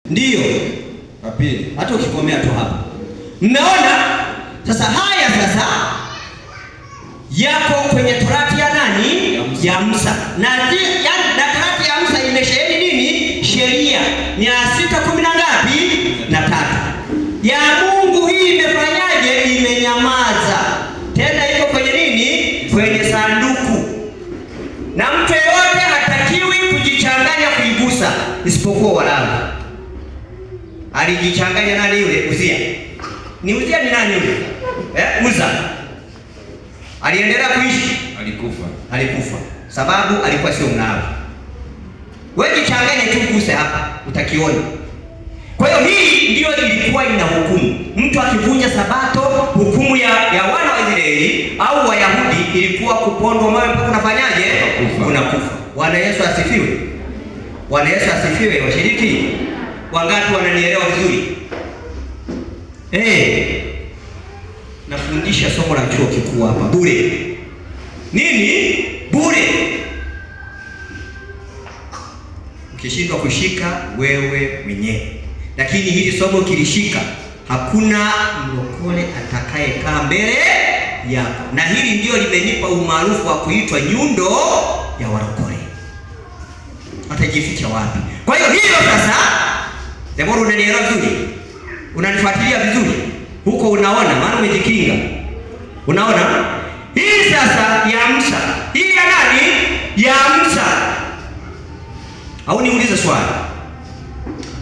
Ndiyo. La pili. Hata ukikomea tu hapa. Mmeona? Sasa haya sasa yako kwenye Torati ya nani? Ya Musa. Na Torati ya Musa imesheheni nini? Sheria 610 na ngapi? Na 3. Ya Mungu hii imefanyaje? Imenyamaza. Tena iko kwenye nini? Kwenye sanduku. Na mtu yeyote hatakiwi kujichanganya kuigusa isipokuwa Walawi. Alijichanganya nani yule? Uzia. Ni Uzia ni nani yule? Uza. Aliendelea kuishi? Alikufa. Sababu alikuwa sio Mlawi. Wewe jichanganye tu kuse hapa, utakiona. Kwa hiyo hii ndio ilikuwa ina hukumu. Mtu akivunja Sabato, hukumu ya wana wa Israeli au Wayahudi ilikuwa kupondwa mawe mpaka unafanyaje? Unakufa. Bwana Yesu asifiwe. Bwana Yesu asifiwe washiriki. Wangapi wananielewa vizuri? Nafundisha somo la chuo kikuu hapa bure. Nini? Bure. Ukishindwa kushika wewe mwenyewe. Lakini hili somo kilishika, hakuna mlokole atakayekaa mbele yako. Na hili ndio limenipa umaarufu wa kuitwa nyundo ya warokole. Atajificha wapi? Kwa hiyo hilo sasa, Debora unanielewa vizuri? Unanifuatilia vizuri? Huko unaona maana umejikinga. Unaona? Hii sasa ya Musa. Hii ya nani? Ya Musa. Au niulize swali.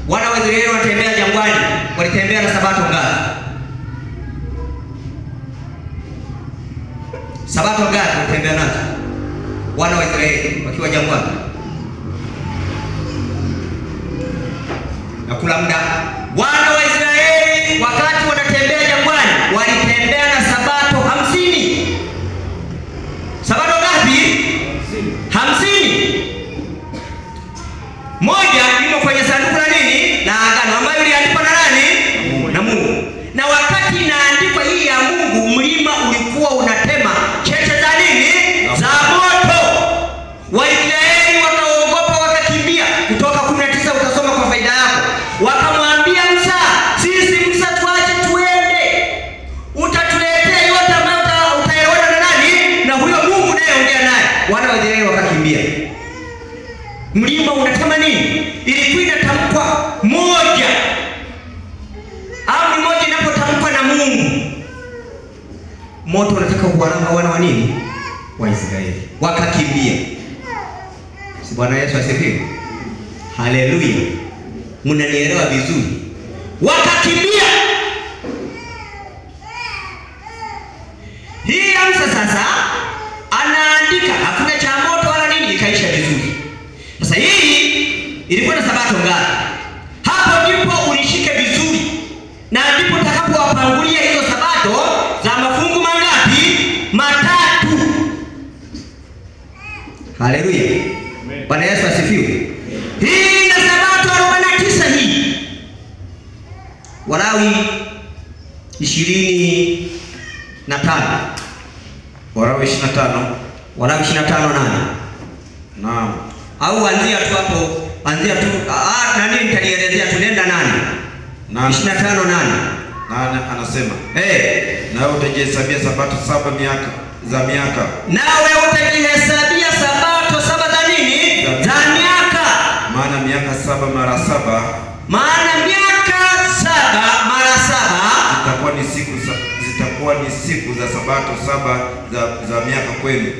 Wana wa Israeli wanatembea jangwani, walitembea na Sabato ngapi? Sabato ngapi walitembea nazo? Wana wa Israeli wakiwa jangwani. Na kula muda. Wana wa Israeli wakati wanatembea jangwani walitembea na Sabato 50. Sabato ngapi? 50. Moja imo kwenye sanduku la nini? La agano ambayo iliandikwa na nani? Na Mungu. Na wakati inaandikwa hii ya Mungu, mlima ulikuwa unatema cheche za nini? Za moto. Waisraeli wakaogopa wakakimbia. Kutoka 19 utasoma kwa faida yako. Wakamwambia Musa, sisi Musa tuache tuende. Utatuletea yote ambayo utayaona na nani? Na huyo Mungu naye ongea naye. Wana wa Israeli wakakimbia. Mlima unatema nini? Ilikuwa inatamkwa moja. Amri moja inapotamkwa na Mungu, moto unataka kuwaramba wana wa nini? Wa Israeli. Wakakimbia. Si Bwana Yesu asifiwe? Haleluya. Mnanielewa vizuri? Wakakimbia. Hii Musa sasa anaandika, hakuna cha moto wala nini, ikaisha vizuri. Sasa hii ilikuwa na Sabato ngapi? Hapo ndipo ulishike vizuri. Na ndipo utakapowapangulia hizo Sabato za mafungu mangapi? 3. Haleluya. Bwana Yesu asifiwe. Hii na Sabato 49 hii. Walawi 25. Walawi 25. Walawi 25 nani? Naam. Au anzia tu hapo, anzia tu nani nitalielezea tunenda nani? 25 nani? Nani anasema? Nawe utajihesabia Sabato 7 miaka. Nawe utajihesabia Sabato 7 za nini? Za miaka. Maana miaka 7 mara 7. Maana miaka 7 mara 7 zitakuwa ni siku za Sabato 7 za miaka kwenu.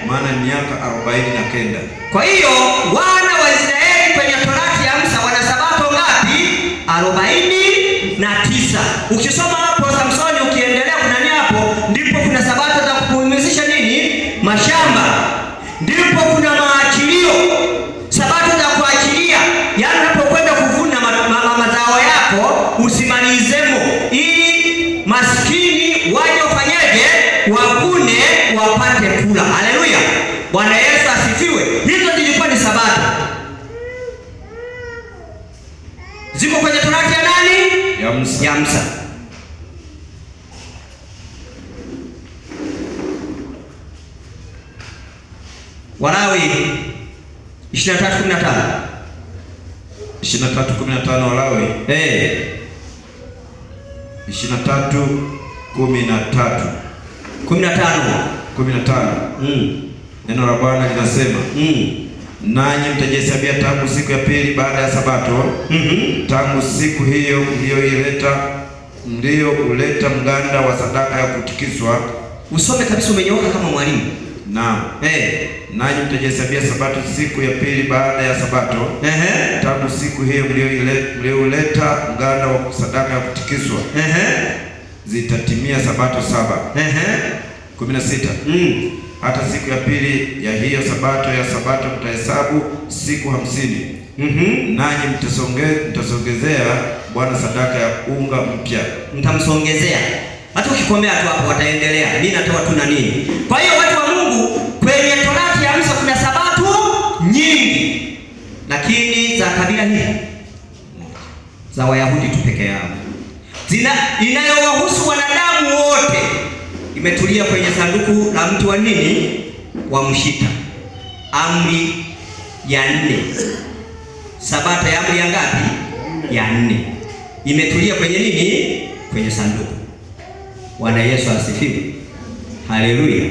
Maana miaka 49. Kwa hiyo wana wa Israeli kwenye Torati ya Musa wana Sabato ngapi? 49. Ukisoma hapo Samsoni ukiendelea kunani hapo, ndipo kuna Sabato za kupumzisha nini? Mashamba. Ndipo kuna maachilio. Sabato za kuachilia. Yaani unapokwenda kuvuna mazao yako usimalizemo, ili maskini waje wafanyaje? Wavune wapate kula. Haleluya. Bwana Yesu asifiwe. Hizo zilikuwa ni Sabato. Ziko kwenye Torati ya nani? Ya Musa. Walawi 23:15. 23:15 23:15 Walawi. 23:15. Neno la Bwana linasema, nanyi mtajihesabia tangu siku ya pili baada ya Sabato, tangu siku hiyo mliouleta mganda wa sadaka ya kutikiswa. Usome kabisa, umenyooka kama mwalimu. Naam. Nanyi mtajihesabia Sabato siku ya pili baada ya Sabato, tangu siku hiyo mliouleta mganda wa sadaka ya kutikiswa. Zitatimia Sabato 7. 16. Hata siku ya pili ya hiyo Sabato mtahesabu siku 50. Nanyi mtasongezea Bwana sadaka ya unga mpya. Mtamsongezea. Hata ukikomea tu hapo wataendelea. Mimi natoa tu na nini? Kwa hiyo watu wa Mungu, kwenye Torati ya Musa kuna Sabato nyingi, lakini za kabila hili za Wayahudi tu peke yao, inayowahusu wanadamu wote, imetulia kwenye sanduku la mti wa nini? Wa mshita. Amri ya 4. Sabato ya amri ya ngapi? Ya 4. Imetulia kwenye nini? Kwenye sanduku. Bwana Yesu asifiwe. Haleluya.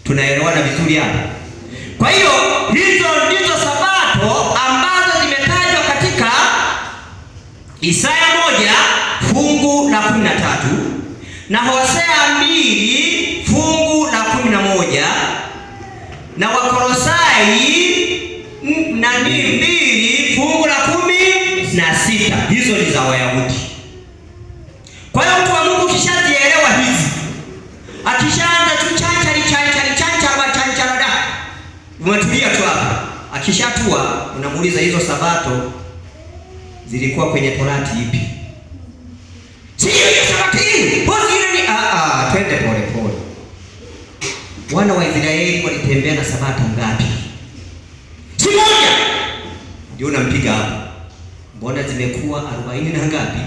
Tunaelewana vizuri hapa? Kwa hiyo hizo ndizo Sabato ambazo zimetajwa katika Isaya 1 fungu la 13 na Hosea 2 fungu la 11 na Wakolosai 2 fungu la 16. Hizo ni za Wayahudi. Kwa hiyo mtu wa Mungu kishazielewa hizi, akishaanza tu chanchari umetulia tu hapa. Akishatua unamuuliza hizo Sabato zilikuwa kwenye Torati ipi? Si hiyo Sabato hii. Twende pole pole. Wana wa Israeli walitembea na Sabato ngapi? Si moja. Ndio unampiga hapo. Mbona zimekuwa 40 na ngapi?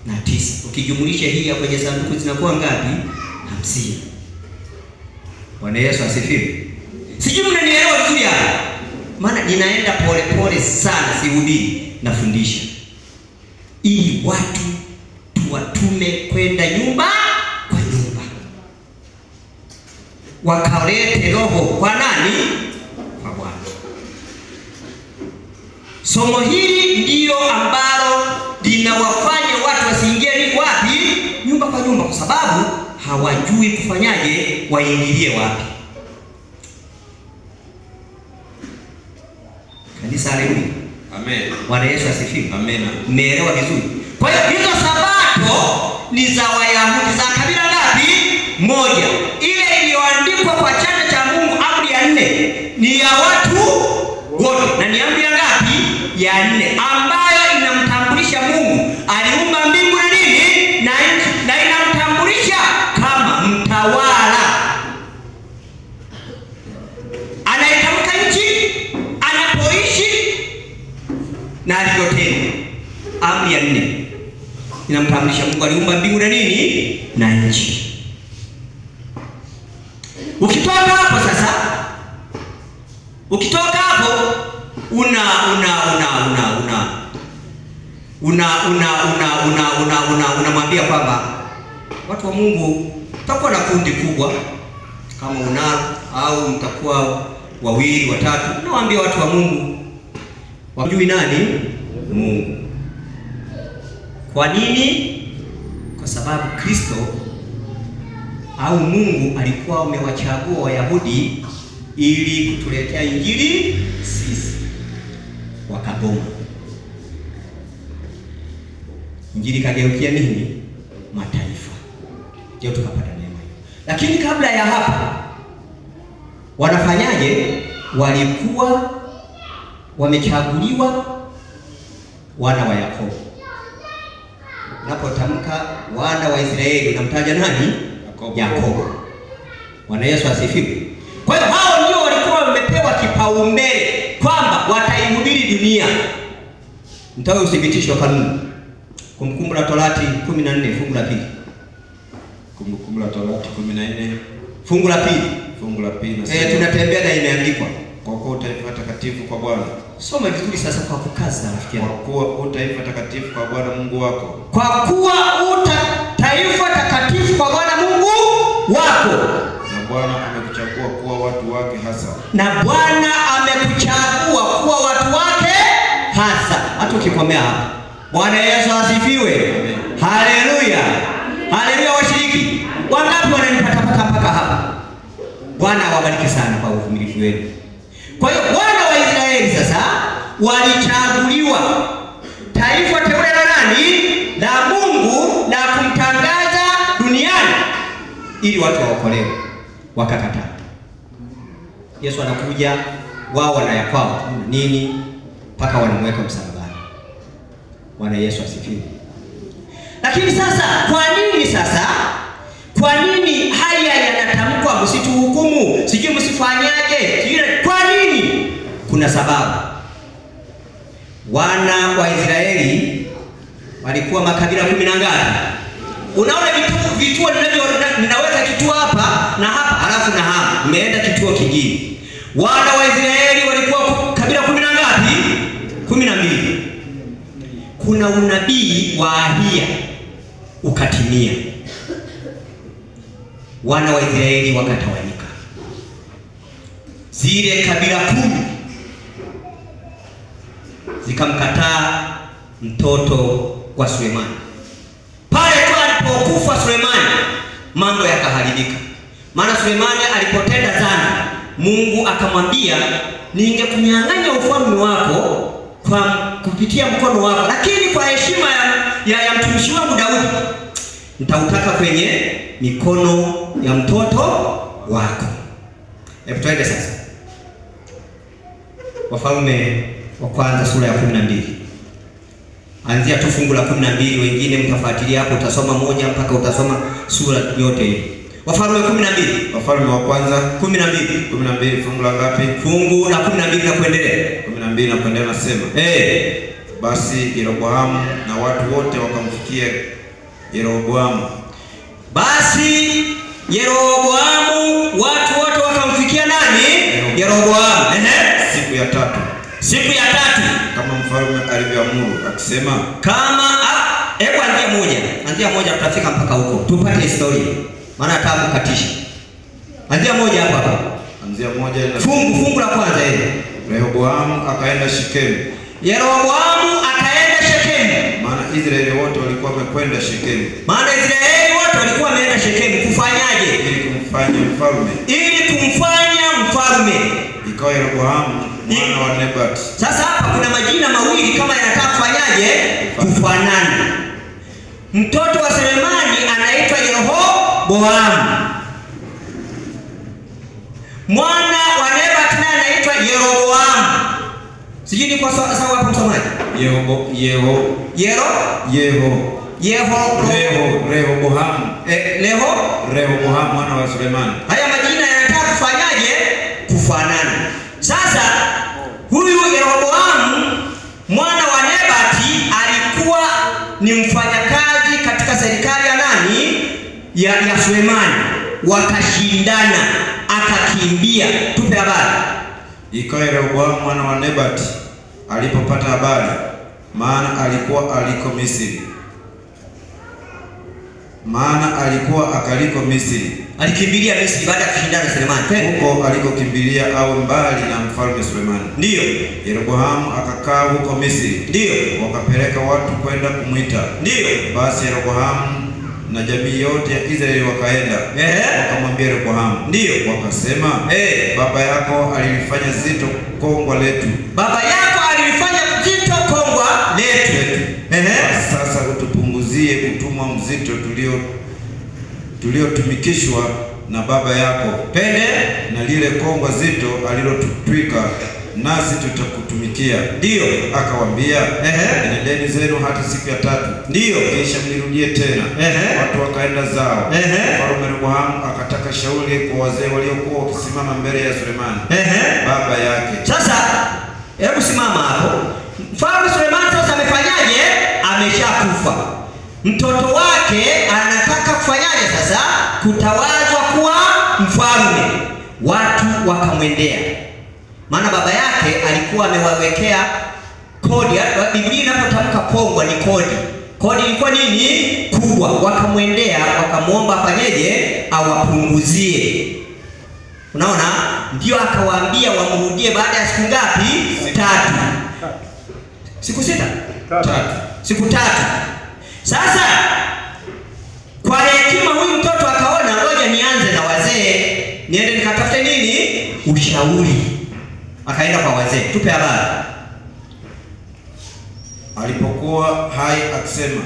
Na 9. Ukijumulisha hii ya kwenye sanduku zinakuwa ngapi? 50. Bwana Yesu asifiwe. Sijui mnanielewa vizuri hapa. Maana ninaenda pole pole sana, sihubiri, nafundisha. Ili watu tuwatume kwenda nyumba kwa nyumba. Wakalete roho kwa nani? Kwa Bwana. Somo hili ndio ambalo linawafanya watu wasiingie wapi? Nyumba kwa nyumba, kwa sababu hawajui kufanyaje waingilie wapi. Kanisa, haleluya. Amen. Bwana Yesu asifiwe. Amen. Umeelewa vizuri? Kwa hiyo hizo Sabato ni za Wayahudi, za kabila ngapi? Moja. Ile iliyoandikwa kwa chanda cha Mungu, amri ya 4, ni ya watu wote. Na ni amri ya ngapi? Ya 4, ambayo inamtambulisha Mungu aliumba mbingu na nini? Na nchi, na inamtambulisha kama mtawala. Anayetamka nchi, anapoishi na alivyotenda. Amri ya 4 inamtambulisha Mungu aliumba mbingu na nini? Na nchi. Ukitoka hapo sasa, unamwambia kwamba watu wa Mungu mtakuwa na kundi kubwa kama unalo, au mtakuwa 2, 3. Nawaambia watu wa Mungu wajui nani? Mungu. Kwa nini? Kwa sababu Kristo au Mungu alikuwa amewachagua Wayahudi ili kutuletea injili sisi. Wakagoma. Injili kageukia nini? Mataifa. Ndio tukapata neema hiyo. Lakini kabla ya hapo wanafanyaje? Walikuwa wamechaguliwa wana wa Yakobo. Unapotamka wana wa Israeli unamtaja nani? Yakobo. Bwana Yesu asifiwe. Kwa hiyo hao ndio walikuwa wamepewa kipaumbele kwamba wataihubiri dunia. Mtawe uthibitisho wa kanuni. Kumbukumbu la Torati 14 fungu la 2. Kumbukumbu la Torati 14 fungu la 2. Fungu la 2. Tunatembea na imeandikwa, kwa kuwa utaifa takatifu kwa Bwana Soma vizuri sasa kwa kukaza rafiki yangu. Kwa kuwa utaifa takatifu kwa Bwana Mungu wako. Kwa kuwa taifa takatifu kwa Bwana Mungu wako. Na Bwana amekuchagua kuwa watu wake hasa. Na Bwana amekuchagua kuwa watu wake hasa. Hata ukikomea hapa. Bwana Yesu asifiwe. Haleluya. Haleluya washiriki. Wangapi wananipata mpaka hapa? Bwana awabariki sana kwa uvumilivu wenu. Kwa hiyo wana wa Israeli sasa walichaguliwa taifa teule la nani? La Mungu, na kumtangaza duniani ili watu waokolewe. Wakakataa. Yesu anakuja, wao wanayakwao nini mpaka wanamweka msalabani. Bwana Yesu asifiwe. Lakini sasa kwa nini haya yanatamkwa, msituhukumu, sijui msifanyaje? Kwa nini? Kuna sababu. Wana wa Israeli walikuwa makabila 10 na ngapi? Unaona vituo ninaweka kituo hapa na hapa alafu na hapa. Nimeenda kituo kingine. Wana wa Israeli walikuwa kabila 10 na ngapi? 12. Kuna unabii wa Ahia ukatimia. Wana wa Israeli wakatawanyika. Zile kabila 10 zikamkataa mtoto wa Sulemani. Pale tu alipokufa Sulemani, mambo yakaharibika. Maana Sulemani alipotenda dhambi, Mungu akamwambia, ningekunyang'anya ufalme wako kwa kupitia mkono wako, lakini kwa heshima ya mtumishi wangu Daudi nitautaka kwenye mikono ya mtoto wako. Hebu tuende sasa. Wafalme wa kwanza sura ya 12. Anzia tu fungu la 12, wengine mtafuatilia hapo, utasoma moja mpaka utasoma sura yote hii. Wafalme 12. Wafalme wa kwanza 12. 12 fungu la ngapi? Fungu la 12 na kuendelea. 12 na kuendelea nasema. Basi Yeroboamu na watu wote wakamfikia Yeroboamu. Basi Yeroboamu watu wote wakamfikia nani? Yeroboamu. Siku ya tatu. Siku ya tatu kama mfalme alivyoamuru akisema, hebu anzia moja tutafika mpaka huko. Tupate historia. Maana tabu katisha. Anzia moja hapa. Anzia moja ina fungu la kwanza hili. Rehoboamu akaenda Shekemu. Yeroboamu akaenda Shekemu. Maana Israeli wote walikuwa wamekwenda Shekemu. Kufanyaje? Ili kumfanya mfalme. Ikawa Yeroboamu mwana wa Nebati. Sasa hapa kuna majina mawili kama yanataka kufanyaje? Kufanana. Mtoto wa Sulemani anaitwa Yeroboamu. Mwana wa Nebati naye anaitwa Yeroboamu. Sijui ni kwa sawa hapo msomaji. Rehoboamu mwana wa Sulemani. Haya majina yanataka kufanyaje? Kufanana. Sasa huyu Yeroboamu mwana wa Nebati alikuwa ni mfanyakazi katika serikali ya nani? Ya Sulemani. Wakashindana, akakimbia. Tupe habari. Ikawa Yeroboamu mwana wa Nebati alipopata habari, maana alikuwa akaliko Misri. Alikimbilia Misri baada ya kushindana na Sulemani. Huko alikokimbilia awe mbali na mfalme Sulemani. Ndio. Yeroboamu akakaa huko Misri. Ndio. Wakapeleka watu kwenda kumwita. Ndio. Basi Yeroboamu na jamii yote ya Israeli wakaenda. Wakamwambia Yeroboamu. Ndio. Wakasema, baba yako alilifanya zito kongwa letu. Sasa utupunguzie utumwa mzito tuliotumikishwa na baba yako. Na lile kongwa zito alilotutwika, nasi tutakutumikia. Ndio. Akawaambia, nendeni zenu hata siku ya 3. Ndio. Kisha mnirudie tena. Watu wakaenda zao. Mfalme Yeroboamu akataka shauri kwa wazee waliokuwa wakisimama mbele ya Sulemani baba yake. Sasa hebu simama hapo. Mfalme Sulemani sasa amefanyaje? Ameshakufa. Mtoto wake anataka kufanyaje sasa? Kutawazwa kuwa mfalme. Watu wakamwendea. Maana baba yake alikuwa amewawekea kodi. Biblia inapotamka kongwa ni kodi. Kodi ilikuwa nini? Kubwa. Wakamwendea wakamwomba afanyeje? Awapunguzie. Unaona? Ndio akawaambia wamrudie baada ya siku ngapi? 3. Siku 6? 3. Siku 3. Sasa kwa hekima huyu mtoto akaona ngoja nianze na wazee, niende nikatafute nini? Ushauri. Akaenda kwa wazee. Tupe habari. Alipokuwa hai akisema,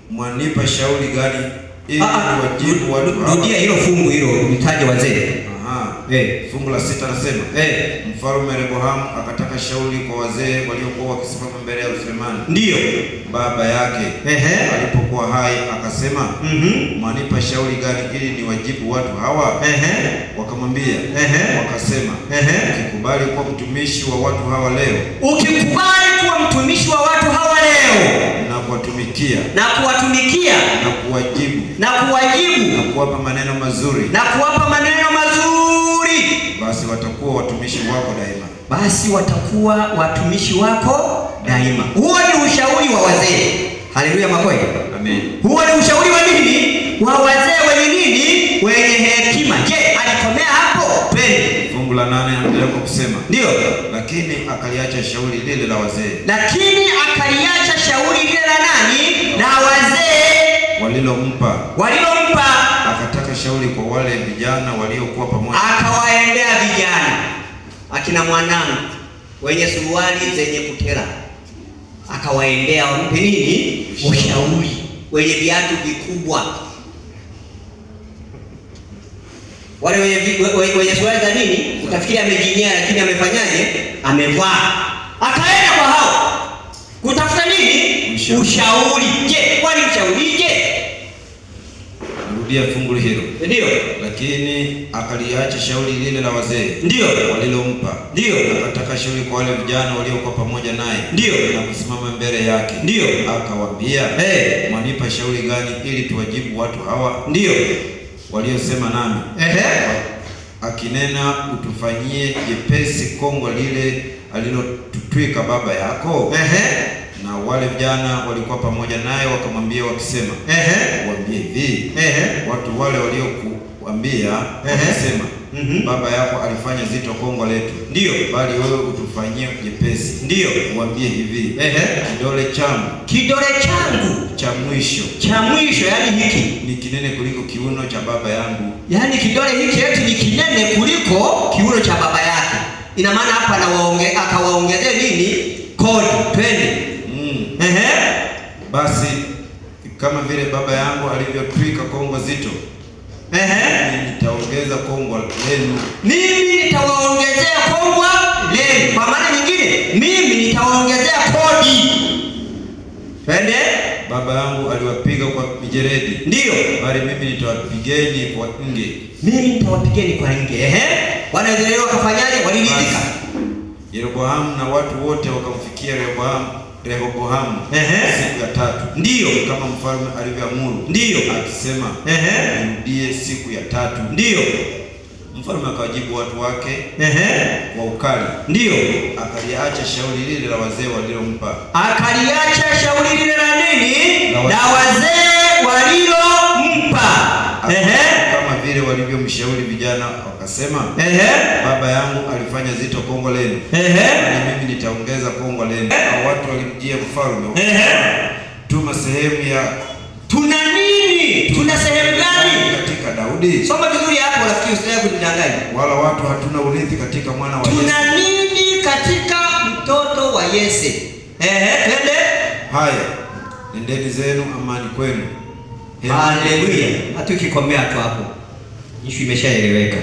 mwanipa shauri gani ili niwajibu watu hawa? Rudia hilo fungu hilo, mtaje wazee. Fungu la 6 nasema, Mfalme Rehoboamu akataka shauri kwa wazee waliokuwa wakisimama mbele ya Sulemani. Ndio. Baba yake alipokuwa hai akasema, mwanipa shauri gani ili niwajibu watu hawa? Wakamwambia, wakasema, ukikubali kuwa mtumishi wa watu hawa leo. Ukikubali kuwa mtumishi wa watu hawa leo na kuwatumikia na kuwajibu na kuwapa maneno mazuri basi watakuwa watumishi wako daima. Huo ni ushauri wa wazee. Haleluya makoe. Amen. Huo ni ushauri wa nini? Wa wazee wenye nini? Wenye hekima. Je, alikomea hapo? Twende. Fungu la 8 anaendelea kusema. Ndio. Lakini akaliacha shauri lile la wazee. Na wazee walilompa. Akataka shauri kwa wale vijana waliokuwa pamoja. Akawaendea vijana akina mwanangu wenye suruali zenye kutera. Akawaendea wampe nini? Ushauri. Wenye viatu vikubwa. Wale wenye suruali za nini? Utafikiri amejinyea lakini amefanyaje? Amevaa. Akaenda kwa hao kutafuta nini? Ushauri. Je, kwani ushaurije? Rudia fungu hilo. Ndio. Lakini akaliacha shauri lile la wazee. Ndio. Walilompa. Ndio. Akataka shauri kwa wale vijana waliokuwa pamoja naye. Ndio. Na kusimama mbele yake. Ndio. Akawaambia, mwanipa shauri gani ili tuwajibu watu hawa? Ndio. Waliosema nami. Akinena, utufanyie jepesi kongwa lile alilotutwika baba yako. Na wale vijana walikuwa pamoja naye wakamwambia wakisema, waambie hivi, watu wale waliokuambia wakisema, baba yako alifanya zito kongwa letu. Ndio. Bali wewe utufanyie jepesi. Ndio. Waambie hivi, kidole changu cha mwisho yani hiki ni kinene kuliko kiuno cha baba yangu. Yani kidole hiki eti ni kinene kuliko kiuno cha baba yake. Ina maana hapa akawaongezea nini? Kodi. Twende. Basi kama vile baba yangu alivyotwika kongwa zito, mimi nitaongeza kongwa lenu. Mimi nitawaongezea kongwa lenu. Kwa maana nyingine, mimi nitawaongezea kodi. Twende. Baba yangu aliwapiga kwa mijeredi. Ndio. Bali mimi nitawapigeni kwa nge. Mimi nitawapigeni kwa nge. Wana Israeli wakafanyaje? Waliridhika. Yeroboamu na watu wote wakamfikia Rehoboamu siku ya 3. Ndio. Kama mfalme alivyoamuru. Ndio. Akisema, nirudie siku ya 3. Ndio. Mfalme akawajibu watu wake kwa ukali. Ndio. Akaliacha shauri lile la wazee walilompa. Na wazee walilompa. Kama vile walivyomshauri vijana wakasema, baba yangu alifanya zito kongwa lenu. Na mimi nitaongeza kongwa lenu. Na watu walimjia mfalme. Tuma sehemu ya tuna nini? Tuna sehemu gani katika Daudi? Soma vizuri hapo rafiki, usitaki kujidanganya. Wala watu hatuna urithi katika mwana wa Yese. Tuna nini katika mtoto wa Yese? Twende. Haya, nendeni zenu, amani kwenu. Haleluya. Hatukikomea tu hapo. Ishu imeshaeleweka.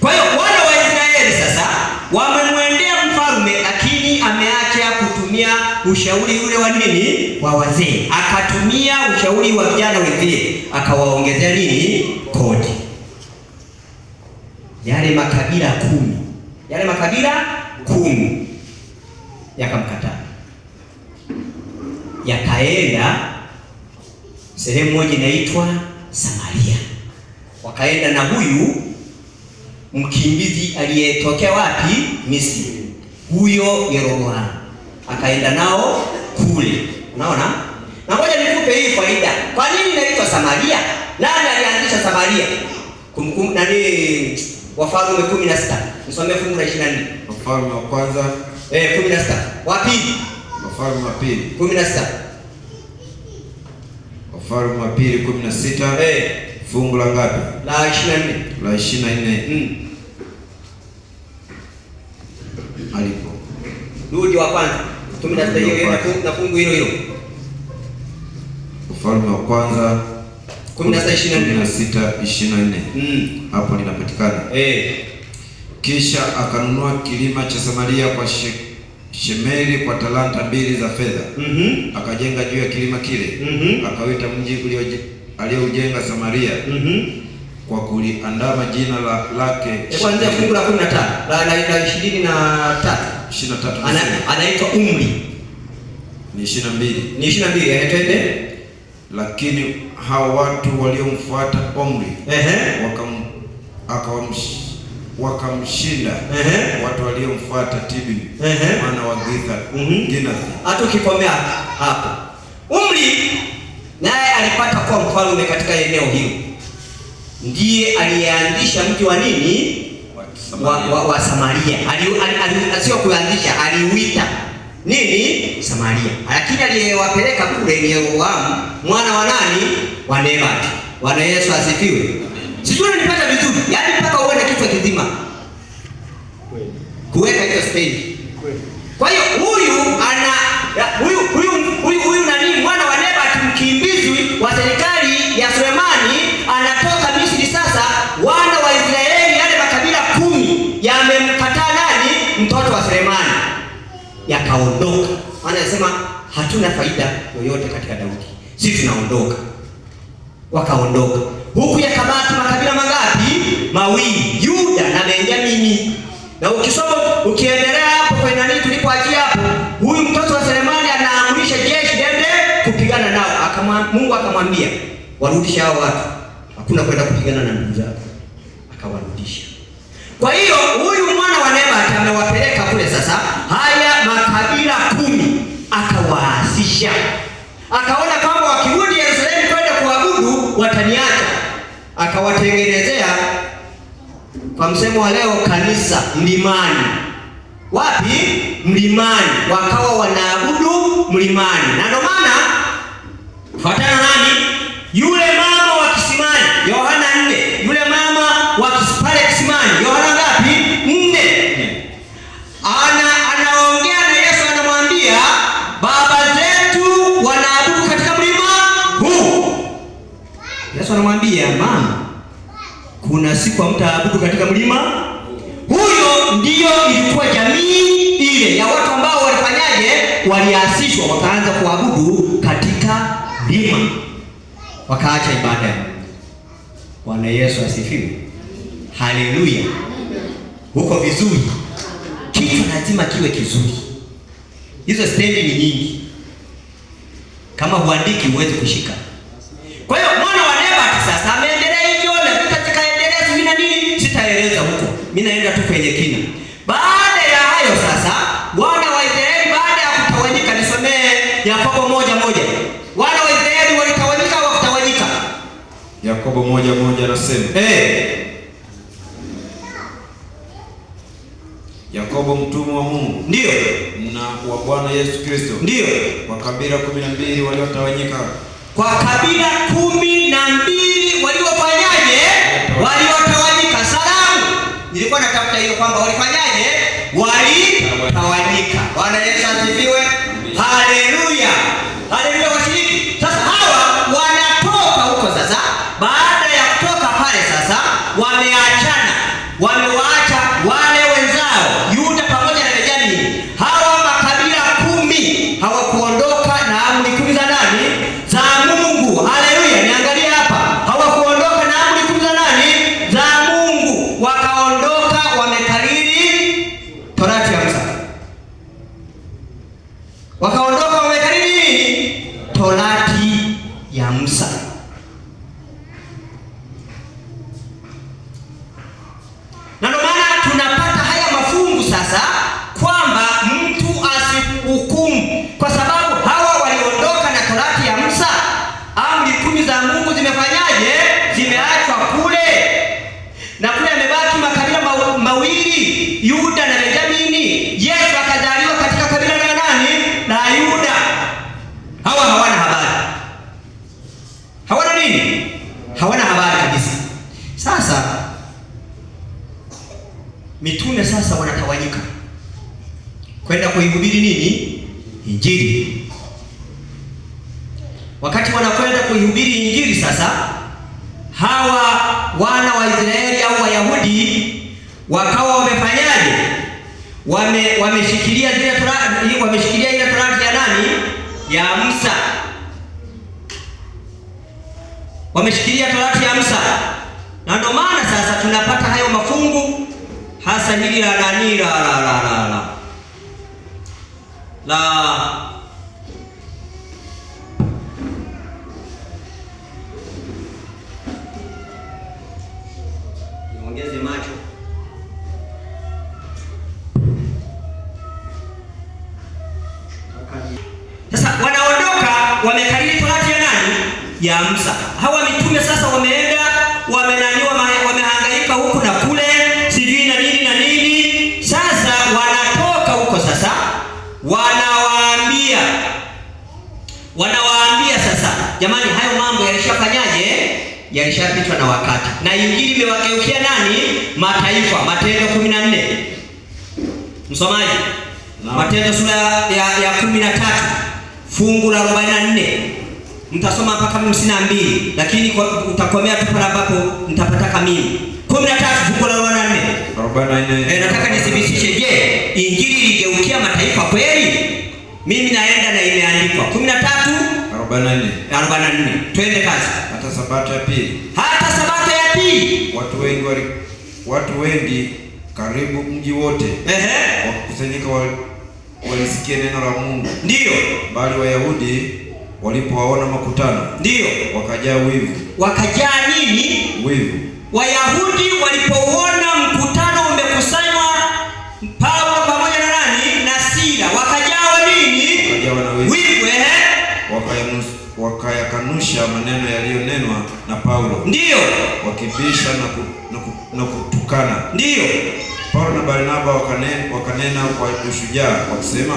Kwa hiyo wana wa Israeli sasa wamemwendea mfalme, lakini ameacha kutumia ushauri ule wa nini? Wa wazee. Akatumia ushauri wa vijana wenzie, akawaongezea nini? Kodi. Yale makabila 10 yakamkataa. Yakaenda sehemu moja inaitwa Samaria. Wakaenda na huyu mkimbizi aliyetokea wapi? Misri. Huyo Yeroboamu akaenda nao kule. Unaona? Na ngoja nikupe hii faida. Kwa nini inaitwa Samaria? Nani alianzisha Samaria? Kumbukumbu nani? Wafalme 16. Nisomee fungu la 24. Wafalme wa kwanza 16. Wapi? Wafalme wa pili 16. Wafalme wa pili 16. Fungu la ngapi? La 24. La 24. Alipo. Rudi wa kwanza. 16 hiyo na fungu hilo hilo. Wafalme wa kwanza 16:24. Hapo linapatikana. Kisha akanunua kilima cha Samaria kwa Shemeri kwa talanta 2 za fedha. Akajenga juu ya kilima kile. Akawita mji aliyoujenga Samaria kwa kuliandama jina lake. Kuanzia fungu la 15 la 23. Anaitwa Umri. Ni 22. Ni 22. Twende. Lakini hao watu waliomfuata Omri wakamshinda watu waliomfuata Tibni mwana wa Ginathi. Hata ukikomea hapo, Umri naye alipata kuwa mfalme katika eneo hilo. Ndiye aliyeanzisha mji wa nini? Wa Samaria. Sio kuanzisha, aliuita nini? Samaria. Lakini aliyewapeleka kule ni Yeroboamu mwana wa nani? Wa Nebati. Bwana Yesu asifiwe. Sijui nipata vizuri. Yaani mpaka uone kichwa kizima. Kuweka hiyo stage. Kwa hiyo huyu nani? Mwana wa Nebati, mkimbizi wa serikali ya Sulemani, anatoka Misri. Sasa wana wa Israeli, yale makabila 10 yamemkataa nani? Mtoto wa Sulemani. Yakaondoka. Anasema hatuna faida yoyote katika Daudi, sisi tunaondoka. Wakaondoka. Huku yakabaki makabila mangapi? Mawili, Yuda na Benjamini. Na ukisoma ukiendelea hapo kwa nani tulipoachia hapo, huyu mtoto wa Sulemani anaamrisha jeshi liende kupigana nao. Mungu akamwambia warudishe hao watu, hakuna kwenda kupigana na ndugu zao. Akawarudisha. Kwa hiyo huyu mwana wa Nebati amewapeleka kule. Sasa haya makabila 10 akawaasisha. Akaona kwamba wakirudi Yerusalemu kwenda kuabudu wataniacha. Akawatengenezea, kwa msemo wa leo, kanisa mlimani. Wapi? Mlimani. Wakawa wanaabudu mlimani. Na ndio maana fuatana nani? Yule mama wa kisimani, Yohana 4. Yule mama wa pale kisimani, Yohana ngapi? 4. Anaongea na Yesu, anamwambia baba zetu wanaabudu katika mlima huu. Yesu anamwambia, mama, kuna siku hamtaabudu katika mlima. Huyo ndiyo ilikuwa jamii ile ya watu ambao walifanyaje? Waliasishwa, wakaanza kuabudu katika mlima, wakaacha ibada. Bwana Yesu asifiwe. Haleluya. Huko vizuri. Kitu lazima kiwe kizuri. Hizo stendi ni nyingi. Kama huandiki huwezi kushika. Kwa hiyo mwana wa Nebati sasa ameendelea hivyo, na katika endelea hivi na nini? Sitaeleza huko. Mimi naenda tu kwenye kina. Baada ya hayo sasa, wana wa Israeli baada ya kutawanyika, nisomee Yakobo 1:1. Wana wa Israeli walitawanyika au kutawanyika? Yakobo 1:1 anasema. Yakobo mtumwa wa Mungu. Ndio. Na wa Bwana Yesu Kristo. Ndio. Kwa kabila 12 waliotawanyika. Kwa kabila 12 waliofanyaje? Waliotawanyika. Salamu. Nilikuwa natafuta hiyo kwamba walifanyaje? Walitawanyika. Bwana Yesu asifiwe. Haleluya. Haleluya washiriki. Sasa hawa wanatoka huko sasa. Baada ya kutoka pale sasa, wameachana. Wamewaacha wale wenzao Yuda pamoja na Benjamini. Hawa makabila 10 hawakuondoka na amri 10 za nani? Za Mungu. Haleluya. Niangalie hapa. Hawakuondoka na amri 10 za nani? Za Mungu. Wakaondoka wamekariri Torati ya Musa. Wakaondoka wamekariri nini? Torati ya Musa. Na Kwa sababu hawa waliondoka na torati ya Musa, amri 10 za Mungu zimefanyaje? Zimeachwa kule. Na kule yamebaki makabila mawili, Yuda na Benjamini. Yesu akazaliwa katika kabila la nani? La Yuda. Hawa hawana habari. Hawana nini? Hawana habari kabisa. Sasa mitume sasa wanatawanyika kwenda kuihubiri nini? Injili. Wakati wanakwenda kuihubiri Injili sasa, hawa wana wa Israeli au Wayahudi wakawa wamefanyaje? Wameshikilia zile torati, wameshikilia ile torati ya nani? Ya Musa. Wameshikilia torati ya Musa. Na ndio maana sasa tunapata hayo mafungu hasa hili la nani la niongeze macho. Sasa wanaondoka wamekariri torati ya nani? Ya Musa. Hawa mitume sasa wameenda wamehangaika huku na kule, sijui na nini na nini. Sasa wanatoka huko sasa wanawaambia sasa, jamani, hayo mambo yalishafanyaje? Yalishapitwa na wakati. Na Injili imewageukia nani? Mataifa. Matendo 14. Msomaji? Matendo sura ya 13 fungu la 44. Mtasoma mpaka 52, lakini utakomea tu pale ambapo nitapataka mimi. 13 fungu la 44. Nataka nithibitishe, je, Injili iligeukia mataifa kweli? Mimi naenda na imeandikwa 13:44. Twende kazi. Hata sabato ya pili. Watu wengi karibu mji wote wakusanyika walisikia neno la Mungu. Ndio. Bali Wayahudi walipowaona makutano, ndio, wakajaa wivu. Wakajaa nini? Wivu. Wayahudi walipouona mkutano umekusanywa, Paulo pamoja na nani? Na Sila, wakajawa nini? Wakajawa na wivu. Wakayakanusha maneno yaliyonenwa na Paulo. Ndio. Wakibisha na kutukana. Ndio. Paulo na Barnaba wakanena kwa ushujaa wakisema,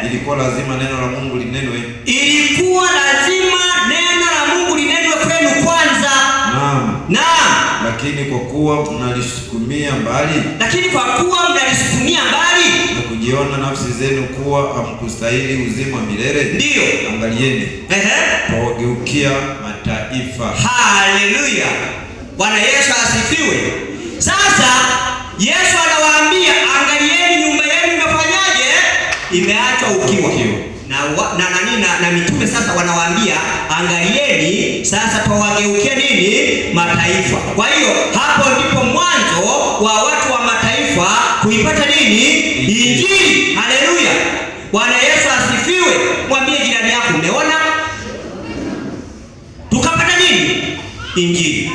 ilikuwa lazima neno la Mungu linenwe. Ilikuwa lazima neno la Mungu linenwe kwenu kwanza. Naam. Lakini kwa kuwa mnalisukumia mbali na kujiona nafsi zenu kuwa hamkustahili uzima milele, ndio, angalieni, twawageukia mataifa. Haleluya. Bwana Yesu asifiwe. Sasa Yesu anawaambia, angalieni, nyumba yenu imefanyaje? Imeachwa ukiwa. Na mitume sasa wanawaambia, angalieni sasa twawageukia nini? Mataifa. Kwa hiyo hapo ndipo mwanzo wa watu wa mataifa kuipata nini? Injili. Haleluya. Bwana Yesu asifiwe. Mwambie jirani yako, umeona? Tukapata nini? Injili.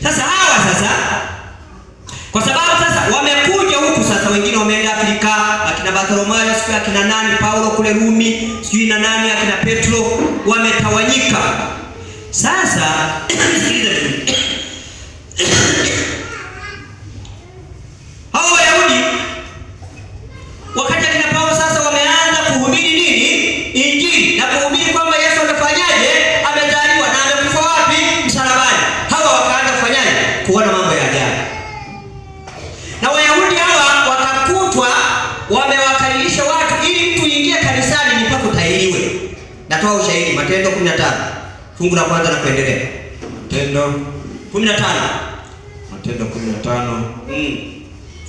Sasa hawa kwa sababu sasa wamekuja huku sasa, wengine wameenda Afrika, akina Bartholomayo, sio akina nani, Paulo kule Rumi, sio na nani, akina Petro, wametawanyika. Sasa hao Wayahudi wakati akina Paulo sasa wameanza kuhubiri nini? Injili, na kuhubiri kwamba Yesu amefanyaje? Amezaliwa na amekufa wapi? Msalabani. Hawa wakaanza kufanyaje? Kuona mambo ya ajabu. Na Wayahudi hawa wakakutwa wamewakalisha watu ili mtu ingie kanisani ni mpaka utahiriwe. Natoa ushahidi, Matendo 15 fungu la kwanza na kuendelea. Matendo 15. Matendo 15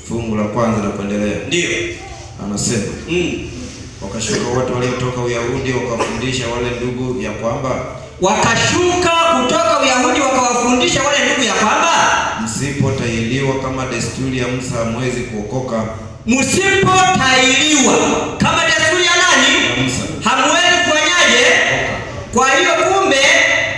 fungu la kwanza na kuendelea. Ndio. Anasema, wakashuka watu waliotoka Uyahudi wakawafundisha wale ndugu ya kwamba, wakashuka kutoka Uyahudi wakawafundisha wale ndugu ya kwamba, msipotahiriwa kama desturi ya Musa hamwezi kuokoka. Msipotahiriwa kama desturi ya nani? Hamwezi kufanyaje? Kwa hiyo kumbe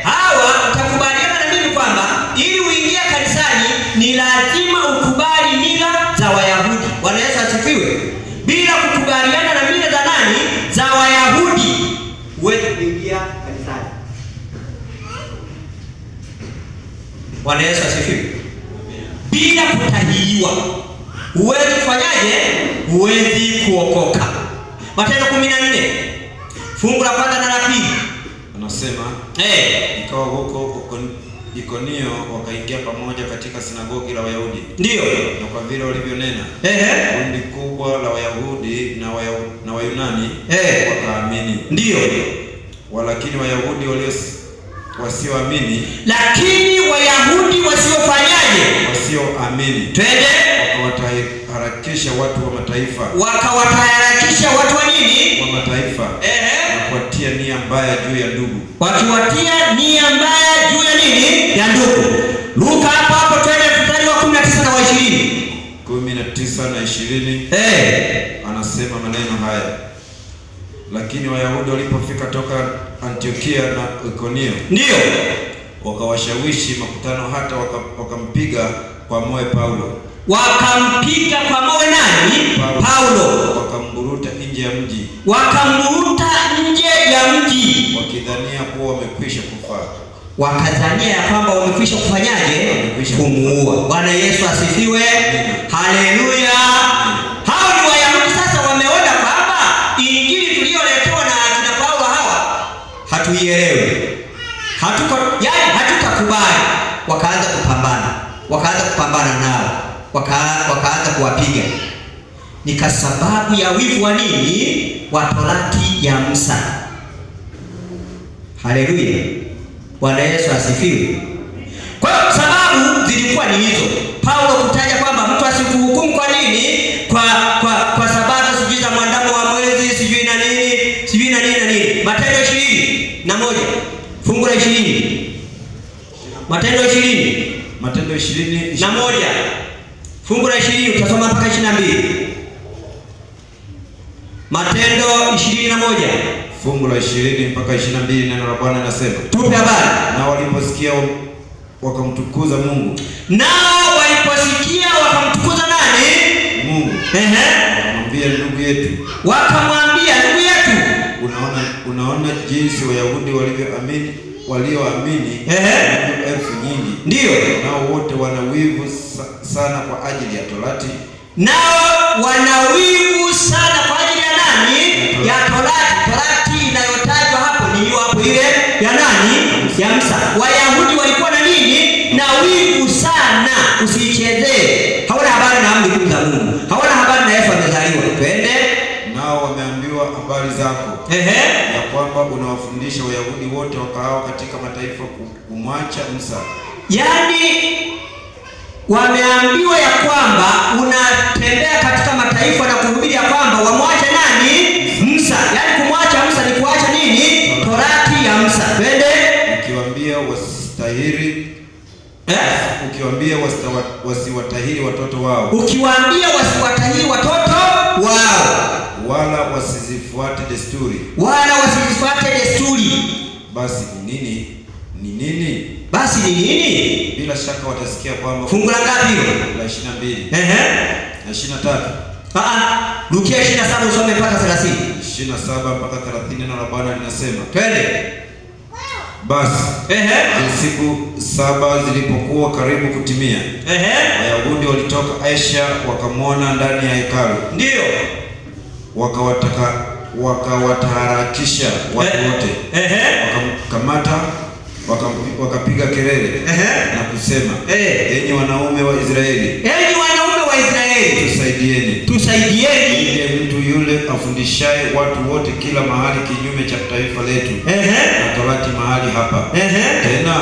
hawa utakubaliana na mimi kwamba ili uingie kanisani ni lazima ukubali mila za Wayahudi. Bwana Yesu asifiwe. Bila kukubaliana na mila za nani? Za Wayahudi Bwana Yesu asifiwe. Bila kutahiriwa huwezi kufanyaje? Huwezi kuokoka. Matendo 14 fungu la kwanza na la pili anasema ikawa huko Ikonio wakaingia pamoja katika sinagogi la Wayahudi. Ndio. Na kwa vile walivyonena kundi kubwa la Wayahudi na Wayunani wakaamini. Ndio. Walakini Wayahudi wasioamini, lakini Wayahudi wasiofanyaje? Wasioamini. Twende. Wakawataharakisha watu wa mataifa. Wakawataharakisha watu wa nini? Wa mataifa. Na kuwatia nia mbaya juu ya ndugu. Wakiwatia nia mbaya juu ya nini? Ya ndugu. Luka hapo twende mstari wa 19 na wa 20. 19 na 20. Anasema maneno haya. Lakini Wayahudi walipofika toka Antiokia na Ikonio, ndio, wakawashawishi makutano hata wakampiga kwa moyo Paulo. Wakampiga kwa moyo nani? Paulo. Wakamburuta nje ya mji. Wakamburuta nje ya mji. Wakidhania kuwa wamekwisha kufa. Wakadhania ya kwamba wamekwisha kufanyaje? Kumuua. Bwana Yesu asifiwe. Haleluya. Hao ni Wayahudi sasa wameona kwamba injili tuliyoletewa na akina Paulo hawa hatuielewi. Hatutakubali. Wakaanza kupambana nao. Wakaanza kuwapiga. Ni kwa sababu ya wivu wa nini? Wa torati ya Musa. Haleluya. Bwana Yesu asifiwe. Kwa sababu zilikuwa ni hizo. Paulo kutaja kwamba mtu asikuhukumu kwa nini? Kwa sababu sijui za mwandamo wa mwezi, sijui na nini. Matendo 21 fungu la 20. Matendo 20 na moja fungu la 20 utasoma mpaka 22. Matendo 21 fungu la 20 mpaka 22, neno la Bwana linasema, tupe habari. Na waliposikia wakamtukuza Mungu. Nao waliposikia wakamtukuza nani? Mungu. Wakamwambia ndugu yetu. Unaona jinsi Wayahudi walioamini elfu nyingi. Ndio. Nao wote wana wivu sana kwa ajili ya torati. Nao wana wivu sana kwa ajili ya nani? Ya torati. Torati inayotajwa hapo ni hiyo hapo ile ya nani? Ya Musa. Wayahudi walikuwa na nini? Na wivu sana. Usichezee. Hawana habari na amri za Mungu. Hawana habari na Yesu amezaliwa. Twende. Nao wameambiwa habari zako. Ya kwamba unawafundisha Wayahudi wote wakaao katika mataifa kumwacha Musa. Yaani wameambiwa ya kwamba unatembea katika mataifa na kuhubiri ya kwamba wamwache nani? Musa. Yaani kumwacha Musa ni kuacha nini? Torati ya Musa. Twende. Ukiwaambia wasiwatahiri watoto wao. Ukiwaambia wasiwatahiri watoto wao. Wala wasizifuate desturi. Basi ni nini? Bila shaka watasikia kwamba. Fungu la ngapi hilo? La 22. Na 23. Lukia 27 usome mpaka 30. 27 mpaka 30, neno la Bwana linasema. Twende. Basi siku 7 zilipokuwa karibu kutimia, Wayahudi walitoka Asia wakamwona ndani ya hekalu. Ndio. Wakawataharakisha watu wote. Wakamkamata, wakapiga kelele na kusema, enyi wanaume wa Israeli, tusaidieni. Ndiye mtu yule afundishaye watu wote kila mahali kinyume cha taifa letu na torati mahali hapa. Tena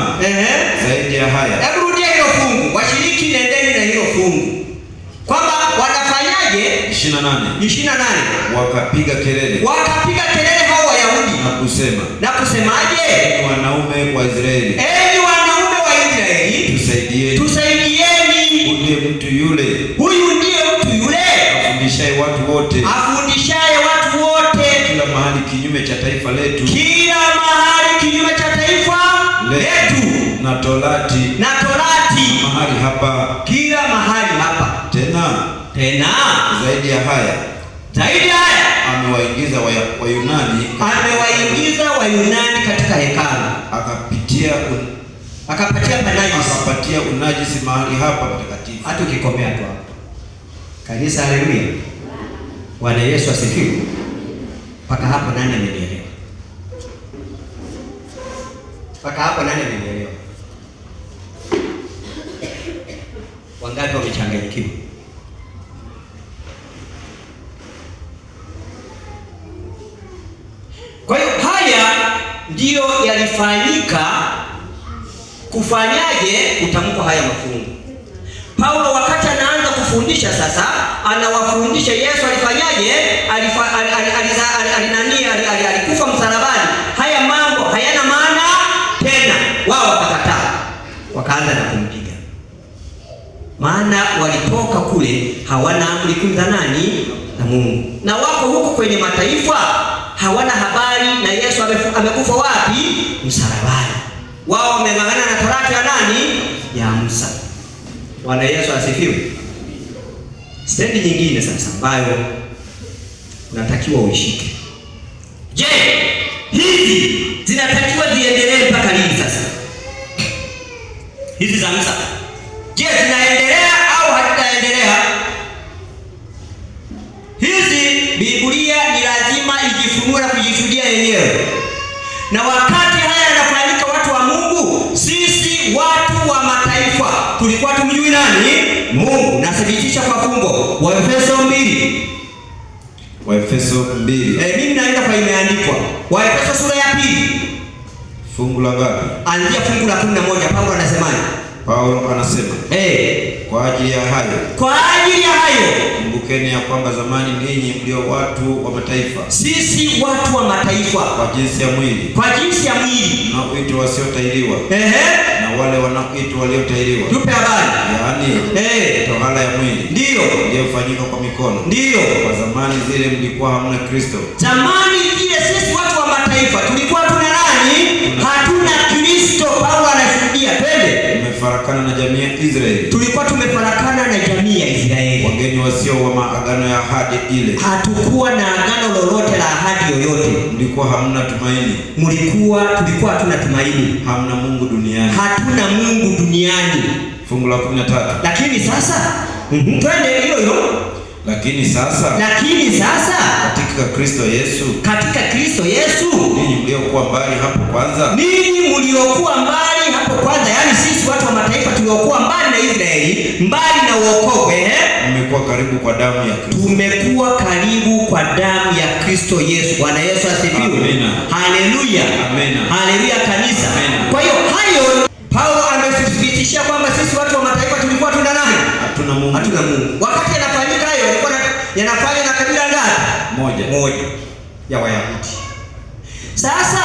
zaidi ya haya. Hebu rudia hilo fungu. Washiriki nendeni na hilo fungu. Kwamba wanafanyaje? 28. Wakapiga kelele hao Wayahudi na kusemaje? Enyi wanaume wa Israeli, tusaidieni. Huyu ndiye mtu yule afundishaye watu wote kila mahali kinyume cha taifa letu na torati mahali hapa. Kila mahali hapa. Tena zaidi ya haya amewaingiza Wayunani katika hekalu, akapatia unajisi. Akapatia unajisi mahali hapa patakatifu. Hata ukikomea tu hapo. Kanisa, haleluya. Bwana Yesu asifiwe. Paka hapo nani amenielewa? Paka hapo nani amenielewa? Wangapi wamechanganyikiwa? Kwa hiyo haya ndiyo yalifanyika kufanyaje kutamkwa haya mafungu. Paulo wakati anaanza kufundisha sasa, anawafundisha Yesu alifanyaje, alikufa msalabani. Haya mambo hayana maana tena. Wao wakakataa, wakaanza na kumpiga. Maana walitoka kule hawana amri kumi za nani? Na Mungu. Na wako huko kwenye mataifa hawana habari na Yesu amekufa wapi? Msalabani. Wao wameng'ang'ana na torati ya nani? Ya Musa. Bwana Yesu asifiwe. Stendi nyingine sasa ambayo unatakiwa uishike. Je, hizi zinatakiwa ziendelee mpaka lini sasa? Hizi za Musa, je, zinaendelea au hazitaendelea? Hizi Biblia ni lazima ijifunue na kujishuhudia yenyewe. Na wakati haya yanafanyika, watu wa Mungu, sisi watu wa mataifa tulikuwa tumjui nani? Mungu. Nathibitisha kwa fungo Waefeso 2. Waefeso 2. Mimi naenda kwa imeandikwa. Waefeso sura ya 2. Fungu la ngapi? Anzia fungu la 11. Paulo anasemaje? Paulo anasema, kwa ajili ya hayo. Kwa ajili ya hayo. Kumbukeni ya kwamba zamani ninyi mlio watu wa mataifa. Sisi watu wa mataifa. Kwa jinsi ya mwili. Kwa jinsi ya mwili. Wanaoitwa wasiotahiriwa. Na wale wanaoitwa waliotahiriwa. Tupe habari. Yaani, tohara ya mwili. Ndio. Iliyofanyika kwa mikono. Ndio. Kwa zamani zile mlikuwa hamna Kristo. Zamani zile sisi watu wa mataifa tulikuwa tuna nani? Hatuna Kristo. Paulo anashuhudia. Twende. Tumefarakana na jamii ya Israeli. Tulikuwa tumefarakana na jamii ya Israeli. Wageni wasio wa maagano ya ahadi ile. Hatukuwa na agano lolote la ahadi yoyote. Mlikuwa hamna tumaini. Tulikuwa hatuna tumaini. Hamna Mungu duniani. Hatuna Mungu duniani. Fungu la 13. Lakini sasa, twende hilo. Lakini sasa katika Kristo Yesu. Katika Kristo Yesu. Ninyi mliokuwa mbali hapo kwanza. Ninyi mliokuwa mbali hapo kwanza, yani sisi watu wa mataifa tuliokuwa mbali na Israeli, mbali na wokovu, mmekuwa karibu kwa damu ya Kristo. Tumekuwa karibu kwa damu ya Kristo Yesu. Bwana Yesu asifiwe. Amina. Haleluya. Amina. Haleluya kanisa. Amina. Kwa hiyo hayo Paulo amethibitisha kwamba sisi watu wa mataifa tulikuwa tuna nani? Hatuna Mungu. Hatuna Mungu. Wakati yanafanyika hayo yalikuwa yanafanywa na kabila ngapi? Moja ya Wayahudi. Sasa